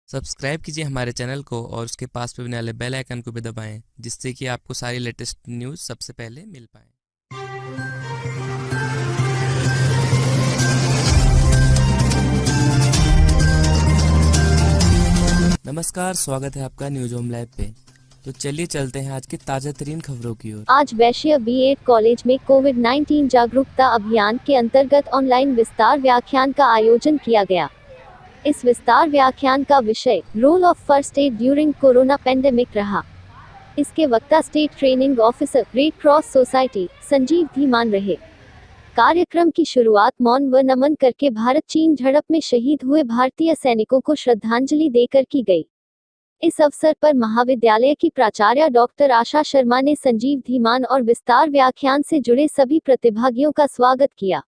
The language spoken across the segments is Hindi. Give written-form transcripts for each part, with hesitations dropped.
सब्सक्राइब कीजिए हमारे चैनल को और उसके पास में बनने वाले बेल आइकन को भी दबाएं, जिससे कि आपको सारी लेटेस्ट न्यूज़ सबसे पहले मिल पाए। नमस्कार, स्वागत है आपका न्यूज होम लाइव पे। तो चलिए चलते हैं आज की ताज़ा तरीन खबरों की ओर। आज वैश्य B.Ed कॉलेज में कोविड-19 जागरूकता अभियान के अंतर्गत ऑनलाइन विस्तार व्याख्यान का आयोजन किया गया। इस विस्तार व्याख्यान का विषय role of first aid during corona pandemic रहा। इसके वक्ता state training officer red cross society Sanjeev Dhiman रहे। कार्यक्रम की शुरुआत मौन व नमन करके भारत चीन झड़प में शहीद हुए भारतीय सैनिकों को श्रद्धांजलि देकर की गई। इस अवसर पर महाविद्यालय की प्राचार्य डॉक्टर आशा शर्मा ने संजीव धीमान और विस्तार व्याख्यान से जुड़े सभी प्रतिभागियों का स्वागत किया।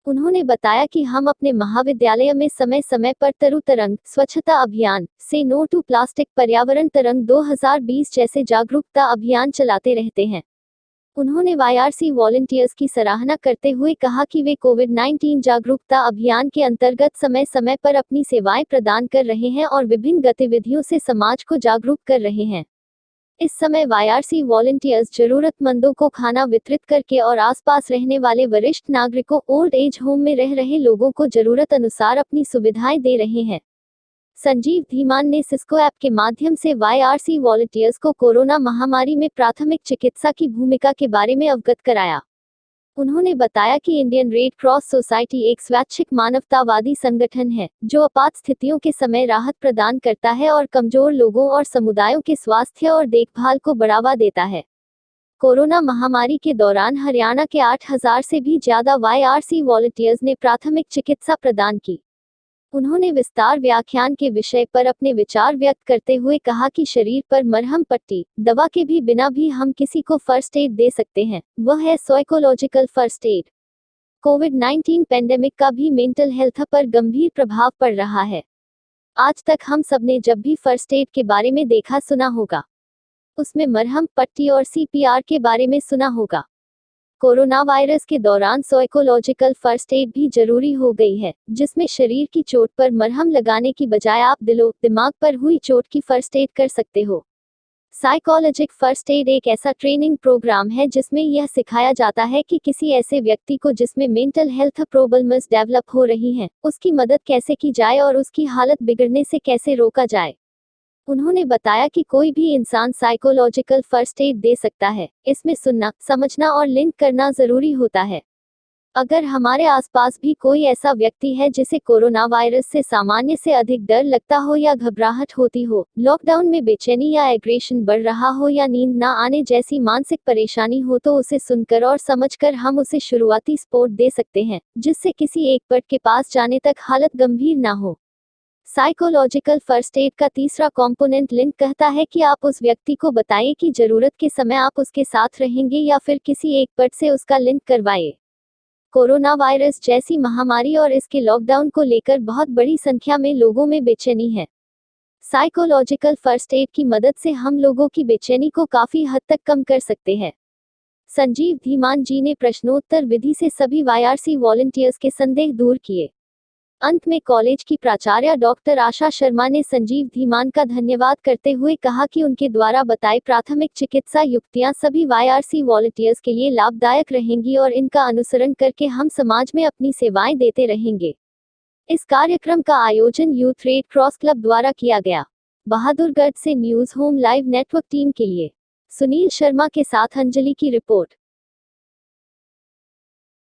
उन्होंने बताया कि हम अपने महाविद्यालय में समय समय पर तरु तरंग, स्वच्छता अभियान, से नो टू प्लास्टिक, पर्यावरण तरंग 2020 जैसे जागरूकता अभियान चलाते रहते हैं। उन्होंने YRC वॉलंटियर्स की सराहना करते हुए कहा कि वे कोविड-19 जागरूकता अभियान के अंतर्गत समय समय पर अपनी सेवाएं प्रदान कर रहे हैं और विभिन्न गतिविधियों से समाज को जागरूक कर रहे हैं। इस समय YRC वॉलंटियर्स जरूरतमंदों को खाना वितरित करके और आसपास रहने वाले वरिष्ठ नागरिकों, ओल्ड एज होम में रह रहे लोगों को जरूरत अनुसार अपनी सुविधाएं दे रहे हैं। संजीव धीमान ने सिस्को ऐप के माध्यम से YRC वॉलंटियर्स को कोरोना महामारी में प्राथमिक चिकित्सा की भूमिका के बारे में अवगत कराया। उन्होंने बताया कि इंडियन रेड क्रॉस सोसाइटी एक स्वैच्छिक मानवतावादी संगठन है, जो आपात स्थितियों के समय राहत प्रदान करता है और कमजोर लोगों और समुदायों के स्वास्थ्य और देखभाल को बढ़ावा देता है। कोरोना महामारी के दौरान हरियाणा के 8,000 से भी ज्यादा YRC वॉलंटियर्स ने प्राथमिक चिकित्सा प्रदान की। उन्होंने विस्तार व्याख्यान के विषय पर अपने विचार व्यक्त करते हुए कहा कि शरीर पर मरहम पट्टी, दवा के भी बिना भी हम किसी को फर्स्ट एड दे सकते हैं, वह है साइकोलॉजिकल फर्स्ट एड। कोविड-19 पेंडेमिक का भी मेंटल हेल्थ पर गंभीर प्रभाव पड़ रहा है। आज तक हम सबने जब भी फर्स्ट एड के बारे में देखा सुना होगा, उसमें मरहम पट्टी और CPR के बारे में सुना होगा। कोरोना वायरस के दौरान साइकोलॉजिकल फर्स्ट एड भी जरूरी हो गई है, जिसमें शरीर की चोट पर मरहम लगाने की बजाय आप दिलो दिमाग पर हुई चोट की फर्स्ट एड कर सकते हो। साइकोलॉजिक फर्स्ट एड एक ऐसा ट्रेनिंग प्रोग्राम है जिसमें यह सिखाया जाता है कि किसी ऐसे व्यक्ति को जिसमें मेंटल हेल्थ प्रॉब्लम्स डेवलप हो रही हैं, उसकी मदद कैसे की जाए और उसकी हालत बिगड़ने से कैसे रोका जाए। उन्होंने बताया कि कोई भी इंसान साइकोलॉजिकल फर्स्ट एड दे सकता है, इसमें सुनना, समझना और लिंक करना जरूरी होता है। अगर हमारे आसपास भी कोई ऐसा व्यक्ति है जिसे कोरोना वायरस से सामान्य से अधिक डर लगता हो या घबराहट होती हो, लॉकडाउन में बेचैनी या एग्रेशन बढ़ रहा हो या नींद ना आने जैसी मानसिक परेशानी हो, तो उसे सुनकर और समझकर हम उसे शुरुआती सपोर्ट दे सकते हैं, जिससे किसी एक्सपर्ट के पास जाने तक हालत गंभीर ना हो। साइकोलॉजिकल फर्स्ट एड का तीसरा कंपोनेंट लिंक कहता है कि आप उस व्यक्ति को बताइए कि जरूरत के समय आप उसके साथ रहेंगे या फिर किसी एक एक्सपर्ट से उसका लिंक करवाइए। कोरोना वायरस जैसी महामारी और इसके लॉकडाउन को लेकर बहुत बड़ी संख्या में लोगों में बेचैनी है। साइकोलॉजिकल फर्स्ट एड की मदद से हम लोगों की बेचैनी को काफी हद तक कम कर सकते हैं। संजीव धीमान जी ने प्रश्नोत्तर विधि से सभी YRC वॉलंटियर्स के संदेह दूर किए। अंत में कॉलेज की प्राचार्य डॉक्टर आशा शर्मा ने संजीव धीमान का धन्यवाद करते हुए कहा कि उनके द्वारा बताई प्राथमिक चिकित्सा युक्तियां सभी YRC वॉलंटियर्स के लिए लाभदायक रहेंगी और इनका अनुसरण करके हम समाज में अपनी सेवाएं देते रहेंगे। इस कार्यक्रम का आयोजन यूथ रेड क्रॉस क्लब द्वारा किया गया। बहादुरगढ़ से news home live network team के लिए सुनील शर्मा के साथ अंजलि की रिपोर्ट।